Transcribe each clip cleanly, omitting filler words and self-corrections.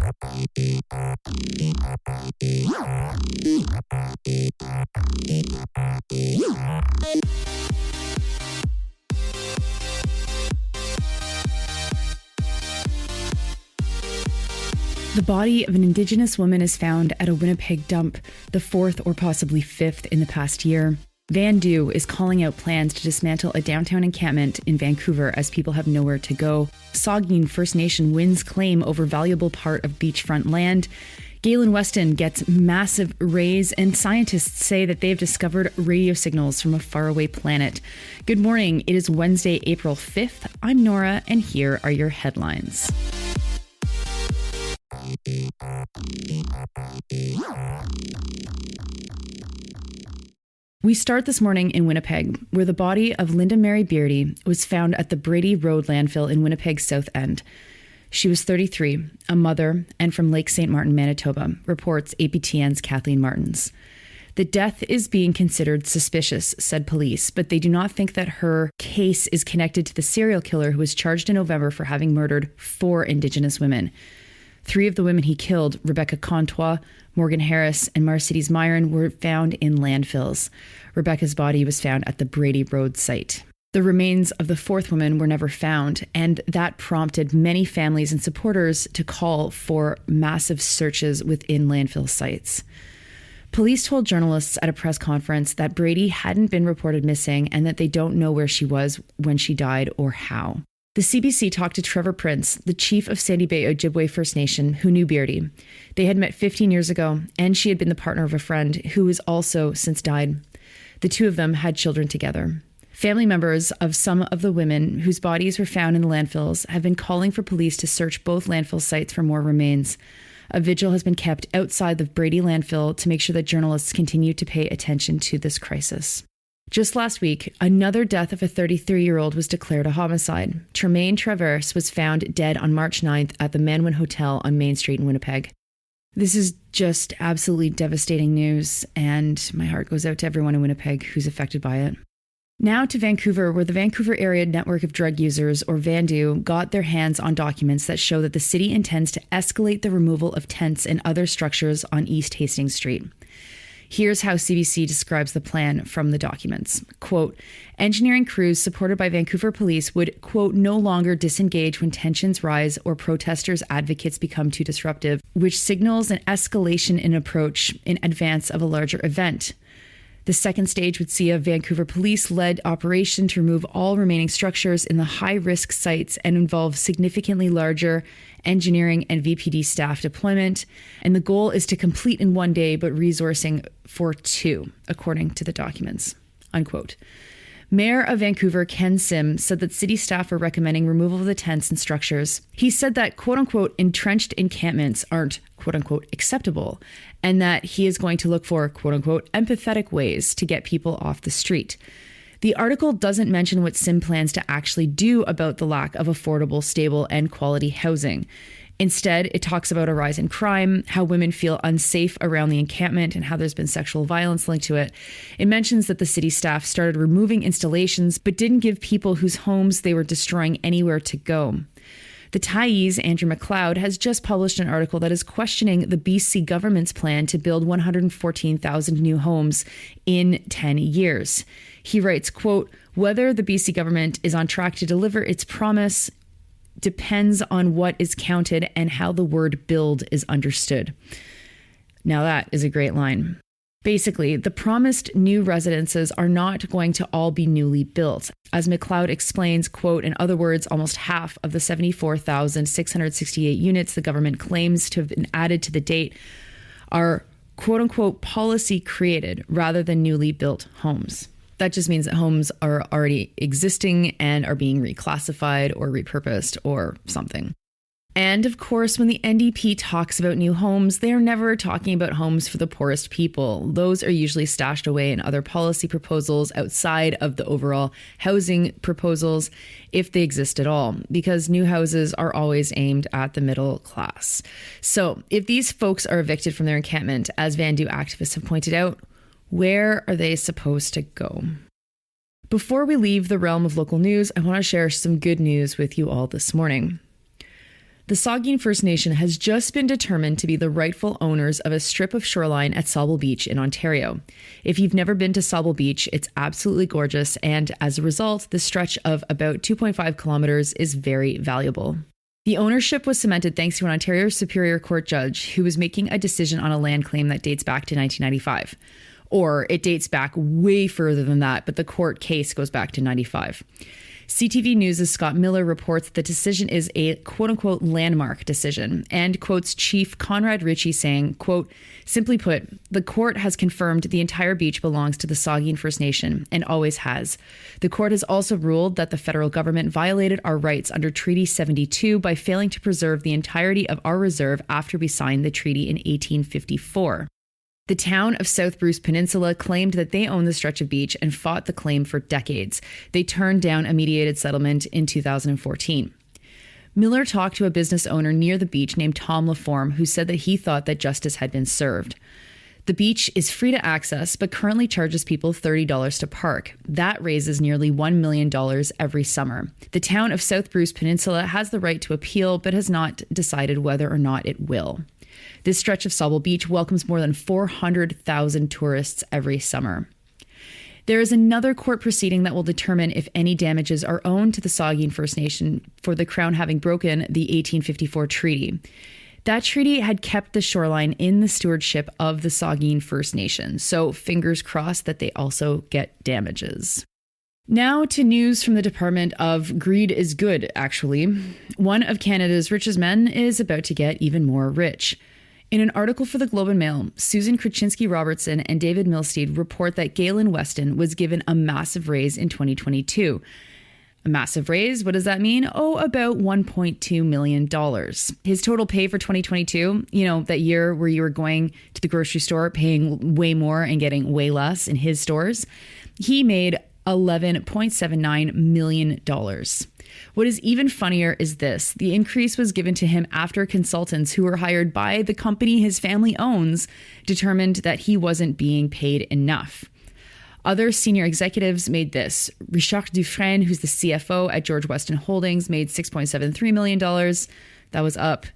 The body of an Indigenous woman is found at a Winnipeg dump, the fourth or possibly fifth in the past year. Vandu is calling out plans to dismantle a downtown encampment in Vancouver as people have nowhere to go. Saugeen First Nation wins claim over valuable part of beachfront land. Galen Weston gets massive raise, and scientists say that they've discovered radio signals from a faraway planet. Good morning. It is Wednesday, April 5th. I'm Nora, and here are your headlines. We start this morning in Winnipeg, where the body of Linda Mary Beardy was found at the Brady Road landfill in Winnipeg's South End. She was 33, a mother, and from Lake St. Martin, Manitoba, reports APTN's Kathleen Martins. The death is being considered suspicious, said police, but they do not think that her case is connected to the serial killer who was charged in November for having murdered 4 Indigenous women. 3 of the women he killed, Rebecca Contois, Morgan Harris, and Mercedes Myron, were found in landfills. Rebecca's body was found at the Brady Road site. The remains of the 4th woman were never found, and that prompted many families and supporters to call for massive searches within landfill sites. Police told journalists at a press conference that Brady hadn't been reported missing and that they don't know where she was when she died or how. The CBC talked to Trevor Prince, the chief of Sandy Bay Ojibwe First Nation, who knew Beardy. They had met 15 years ago, and she had been the partner of a friend who has also since died. The two of them had children together. Family members of some of the women whose bodies were found in the landfills have been calling for police to search both landfill sites for more remains. A vigil has been kept outside the Brady landfill to make sure that journalists continue to pay attention to this crisis. Just last week, another death of a 33-year-old was declared a homicide. Tremaine Traverse was found dead on March 9th at the Manwin Hotel on Main Street in Winnipeg. This is just absolutely devastating news, and my heart goes out to everyone in Winnipeg who's affected by it. Now to Vancouver, where the Vancouver Area Network of Drug Users, or VANDU, got their hands on documents that show that the city intends to escalate the removal of tents and other structures on East Hastings Street. Here's how CBC describes the plan from the documents. Quote, engineering crews supported by Vancouver police would, quote, no longer disengage when tensions rise or protesters' advocates become too disruptive, which signals an escalation in approach in advance of a larger event. The second stage would see a Vancouver police-led operation to remove all remaining structures in the high-risk sites and involve significantly larger engineering and VPD staff deployment. And the goal is to complete in 1 day, but resourcing for 2, according to the documents, unquote. Mayor of Vancouver, Ken Sim, said that city staff are recommending removal of the tents and structures. He said that, quote-unquote, entrenched encampments aren't, quote-unquote, acceptable, and that he is going to look for, quote-unquote, empathetic ways to get people off the street. The article doesn't mention what Sim plans to actually do about the lack of affordable, stable, and quality housing. Instead, it talks about a rise in crime, how women feel unsafe around the encampment, and how there's been sexual violence linked to it. It mentions that the city staff started removing installations, but didn't give people whose homes they were destroying anywhere to go. The Tyee's Andrew McLeod has just published an article that is questioning the BC government's plan to build 114,000 new homes in 10 years. He writes, quote, whether the BC government is on track to deliver its promise depends on what is counted and how the word build is understood. Now that is a great line. Basically, the promised new residences are not going to all be newly built. As McLeod explains, quote, in other words, almost half of the 74,668 units the government claims to have been added to the date are, quote unquote, policy created rather than newly built homes. That just means that homes are already existing and are being reclassified or repurposed or something. And of course, when the NDP talks about new homes, they are never talking about homes for the poorest people. Those are usually stashed away in other policy proposals outside of the overall housing proposals, if they exist at all, because new houses are always aimed at the middle class. So if these folks are evicted from their encampment, as Vandu activists have pointed out, where are they supposed to go? Before we leave the realm of local news, I want to share some good news with you all this morning. The Saugeen First Nation has just been determined to be the rightful owners of a strip of shoreline at Sauble Beach in Ontario. If you've never been to Sauble Beach, it's absolutely gorgeous, and as a result, the stretch of about 2.5 kilometers is very valuable. The ownership was cemented thanks to an Ontario Superior Court judge who was making a decision on a land claim that dates back to 1995. Or it dates back way further than that, but the court case goes back to 95. CTV News' Scott Miller reports the decision is a quote-unquote landmark decision and quotes Chief Conrad Ritchie saying, quote, "Simply put, the court has confirmed the entire beach belongs to the Saugeen First Nation and always has. The court has also ruled that the federal government violated our rights under Treaty 72 by failing to preserve the entirety of our reserve after we signed the treaty in 1854. The town of South Bruce Peninsula claimed that they owned the stretch of beach and fought the claim for decades. They turned down a mediated settlement in 2014. Miller talked to a business owner near the beach named Tom Laforme, who said that he thought that justice had been served. The beach is free to access, but currently charges people $30 to park. That raises nearly $1 million every summer. The town of South Bruce Peninsula has the right to appeal, but has not decided whether or not it will. This stretch of Sauble Beach welcomes more than 400,000 tourists every summer. There is another court proceeding that will determine if any damages are owed to the Saugeen First Nation for the Crown having broken the 1854 treaty. That treaty had kept the shoreline in the stewardship of the Saugeen First Nation, so fingers crossed that they also get damages. Now to news from the Department of Greed is Good, actually. One of Canada's richest men is about to get even more rich. In an article for the Globe and Mail, Susan Krasinski-Robertson and David Milstead report that Galen Weston was given a massive raise in 2022. A massive raise? What does that mean? Oh, about $1.2 million. His total pay for 2022, that year where you were going to the grocery store, paying way more and getting way less in his stores, he made $11.79 million. What is even funnier is this. The increase was given to him after consultants who were hired by the company his family owns determined that he wasn't being paid enough. Other senior executives made this. Richard Dufresne, who's the CFO at George Weston Holdings, made $6.73 million. That was up.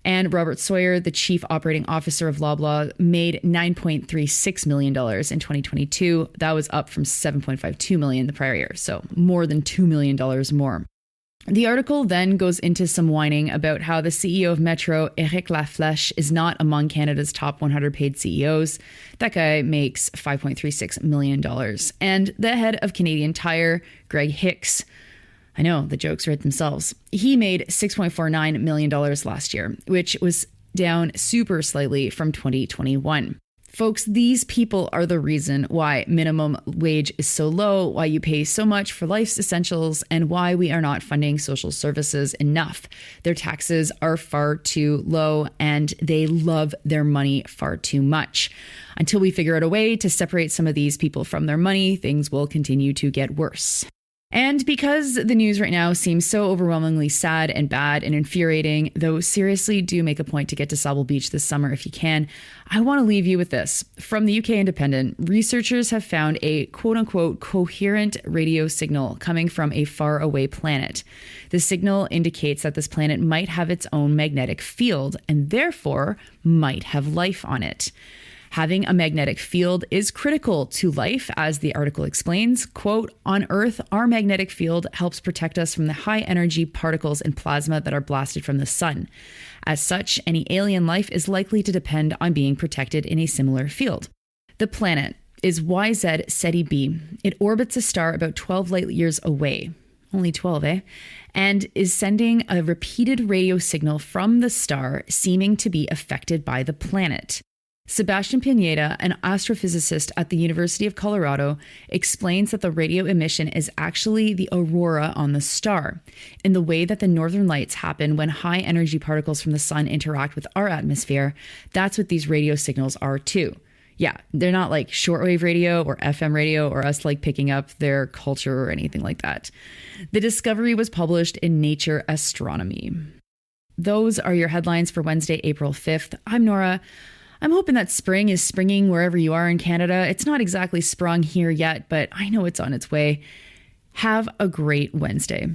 And Robert Sawyer, the chief operating officer of Loblaw, made $9.36 million in 2022. That was up from $7.52 million the prior year, so more than $2 million more. The article then goes into some whining about how the CEO of Metro, Eric Laflèche, is not among Canada's top 100 paid CEOs. That guy makes $5.36 million. And the head of Canadian Tire, Greg Hicks, I know, the jokes write themselves. He made $6.49 million last year, which was down super slightly from 2021. Folks, these people are the reason why minimum wage is so low, why you pay so much for life's essentials, and why we are not funding social services enough. Their taxes are far too low, and they love their money far too much. Until we figure out a way to separate some of these people from their money, things will continue to get worse. And because the news right now seems so overwhelmingly sad and bad and infuriating, though seriously do make a point to get to Sauble Beach this summer if you can, I want to leave you with this. From the UK Independent, researchers have found a quote-unquote coherent radio signal coming from a faraway planet. The signal indicates that this planet might have its own magnetic field and therefore might have life on it. Having a magnetic field is critical to life, as the article explains. Quote, "On Earth, our magnetic field helps protect us from the high energy particles and plasma that are blasted from the sun. As such, any alien life is likely to depend on being protected in a similar field." The planet is YZ Ceti b. It orbits a star about 12 light years away. Only 12, eh? And is sending a repeated radio signal from the star, seeming to be affected by the planet. Sebastian Pineda, an astrophysicist at the University of Colorado, explains that the radio emission is actually the aurora on the star. In the way that the northern lights happen when high energy particles from the sun interact with our atmosphere, that's what these radio signals are too. Yeah, they're not like shortwave radio or FM radio or us like picking up their culture or anything like that. The discovery was published in Nature Astronomy. Those are your headlines for Wednesday, April 5th. I'm Nora. I'm hoping that spring is springing wherever you are in Canada. It's not exactly sprung here yet, but I know it's on its way. Have a great Wednesday.